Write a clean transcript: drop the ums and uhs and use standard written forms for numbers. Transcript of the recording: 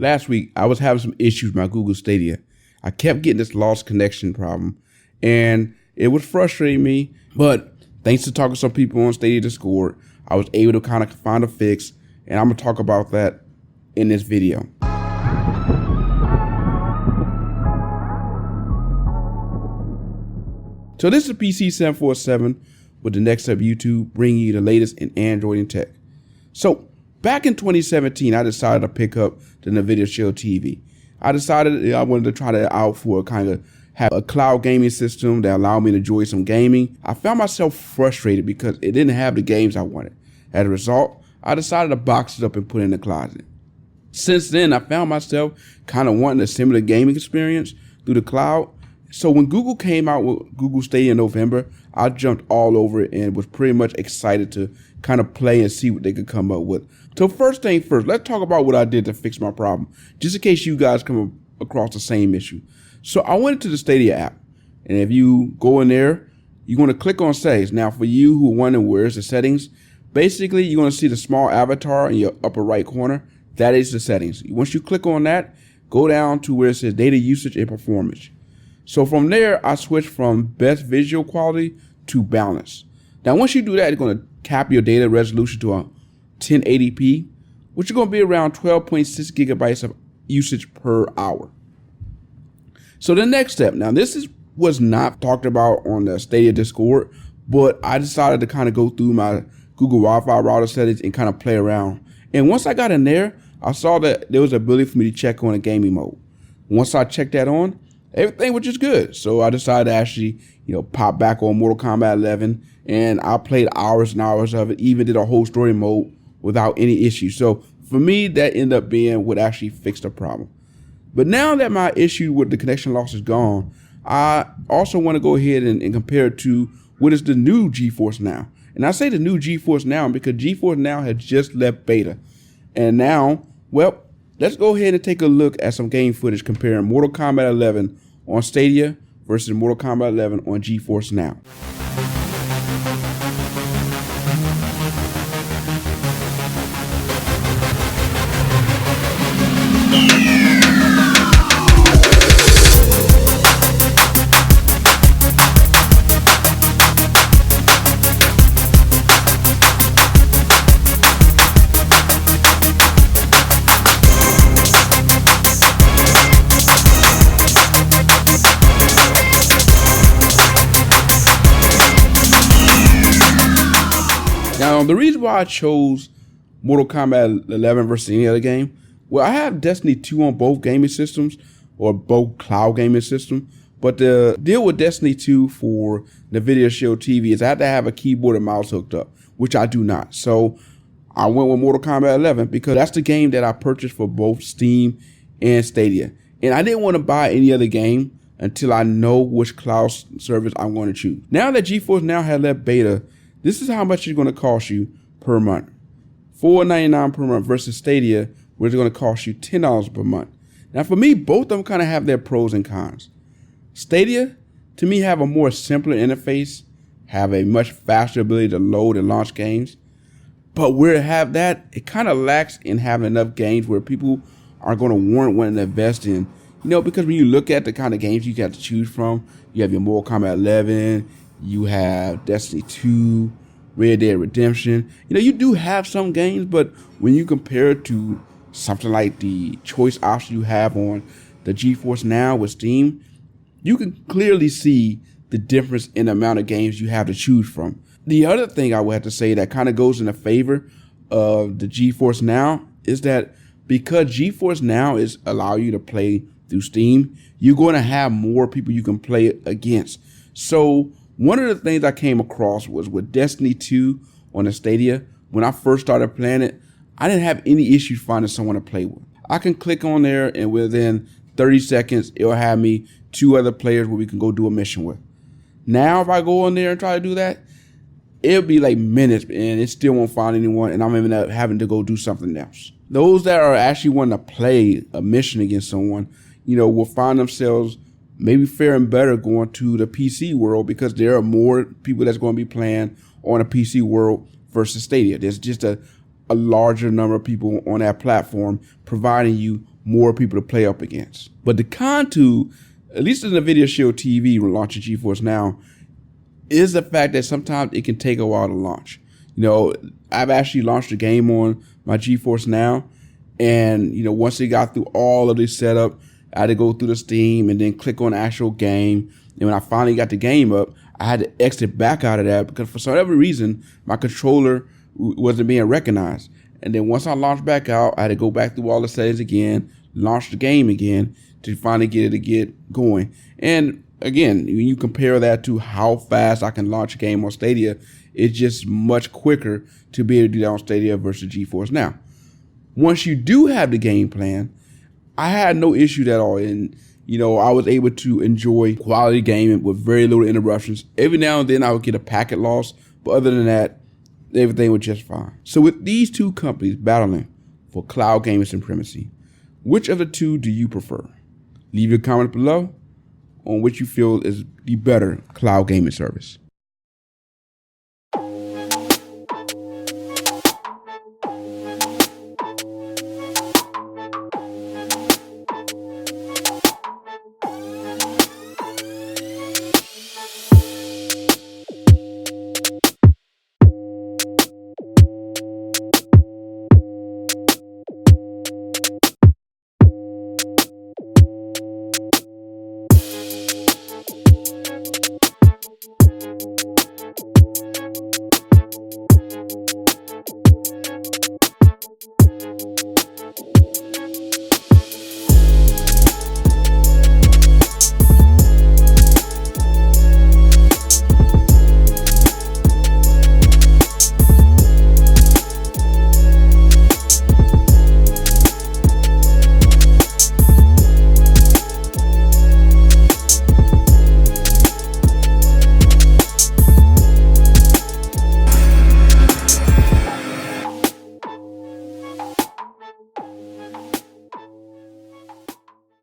Last week, I was having some issues with my Google Stadia. I kept getting this lost connection problem, and it was frustrating me. But thanks to talking to some people on Stadia Discord, I was able to kind of find a fix, and I'm going to talk about that in this video. So this is PC747 with the Next Up YouTube, bringing you the latest in Android and tech. So back in 2017, I decided to pick up the NVIDIA Shield TV. I decided I wanted to try that out for have a cloud gaming system that allowed me to enjoy some gaming. I found myself frustrated because it didn't have the games I wanted. As a result, I decided to box it up and put it in the closet. Since then, I found myself kind of wanting a similar gaming experience through the cloud. So when Google came out with Google Stadia in November, I jumped all over it and was pretty much excited to kind of play and see what they could come up with. So first thing first, let's talk about what I did to fix my problem, just in case you guys come across the same issue. So I went into the Stadia app, and if you go in there, you're going to click on settings. Now for you who are wondering where's the settings, basically you're going to see the small avatar in your upper right corner. That is the settings. Once you click on that, go down to where it says data usage and performance. So from there, I switched from best visual quality to balance. Now, once you do that, it's going to cap your data resolution to a 1080p, which is going to be around 12.6 gigabytes of usage per hour. So the next step, now this was not talked about on the Stadia Discord, but I decided to kind of go through my Google Wi-Fi router settings and kind of play around. And once I got in there, I saw that there was an ability for me to check on a gaming mode. Once I checked that on, everything was just good. So I decided to actually, pop back on Mortal Kombat 11, and I played hours and hours of it, even did a whole story mode without any issues. So for me, that ended up being what actually fixed the problem. But now that my issue with the connection loss is gone, I also want to go ahead and compare it to what is the new GeForce Now. And I say the new GeForce Now because GeForce Now has just left beta. And now, well, let's go ahead and take a look at some game footage comparing Mortal Kombat 11 on Stadia versus Mortal Kombat 11 on GeForce Now. Now, the reason why I chose Mortal Kombat 11 versus any other game, well, I have Destiny 2 on both gaming systems, or both cloud gaming systems, but the deal with Destiny 2 for NVIDIA Shield TV is I have to have a keyboard and mouse hooked up, which I do not. So I went with Mortal Kombat 11 because that's the game that I purchased for both Steam and Stadia. And I didn't want to buy any other game until I know which cloud service I'm going to choose. Now that GeForce Now has left beta, this is how much it's going to cost you per month. $4.99 per month versus Stadia, where it's going to cost you $10 per month. Now for me, both of them kind of have their pros and cons. Stadia, to me, have a more simpler interface, have a much faster ability to load and launch games. But where it have that, it kind of lacks in having enough games where people are going to warrant wanting to invest in. Because when you look at the kind of games you got to choose from, you have your Mortal Kombat 11, you have Destiny 2, Red Dead Redemption. You do have some games, but when you compare it to something like the choice option you have on the GeForce Now with Steam, you can clearly see the difference in the amount of games you have to choose from. The other thing I would have to say that kind of goes in the favor of the GeForce Now is that because GeForce Now is allow you to play through Steam, you're going to have more people you can play against. So one of the things I came across was with Destiny 2 on the Stadia. When I first started playing it, I didn't have any issues finding someone to play with. I can click on there and within 30 seconds, it'll have me 2 other players where we can go do a mission with. Now, if I go on there and try to do that, it'll be like minutes and it still won't find anyone and I'm even having to go do something else. Those that are actually wanting to play a mission against someone, will find themselves maybe faring better going to the PC world because there are more people that's going to be playing on a PC world versus Stadia. There's just a larger number of people on that platform providing you more people to play up against. But the con to, at least in the Video Shield TV launching GeForce Now, is the fact that sometimes it can take a while to launch. I've actually launched a game on my GeForce Now, and once it got through all of the setup, I had to go through the Steam and then click on the actual game. And when I finally got the game up, I had to exit back out of that because for whatever reason, my controller wasn't being recognized. And then once I launched back out, I had to go back through all the settings again, launch the game again to finally get it to get going. And again, when you compare that to how fast I can launch a game on Stadia, it's just much quicker to be able to do that on Stadia versus GeForce Now. Once you do have the game plan, I had no issue at all. And, I was able to enjoy quality gaming with very little interruptions. Every now and then I would get a packet loss, but other than that, everything was just fine. So with these two companies battling for cloud gaming supremacy, which of the two do you prefer? Leave your comment below on which you feel is the better cloud gaming service.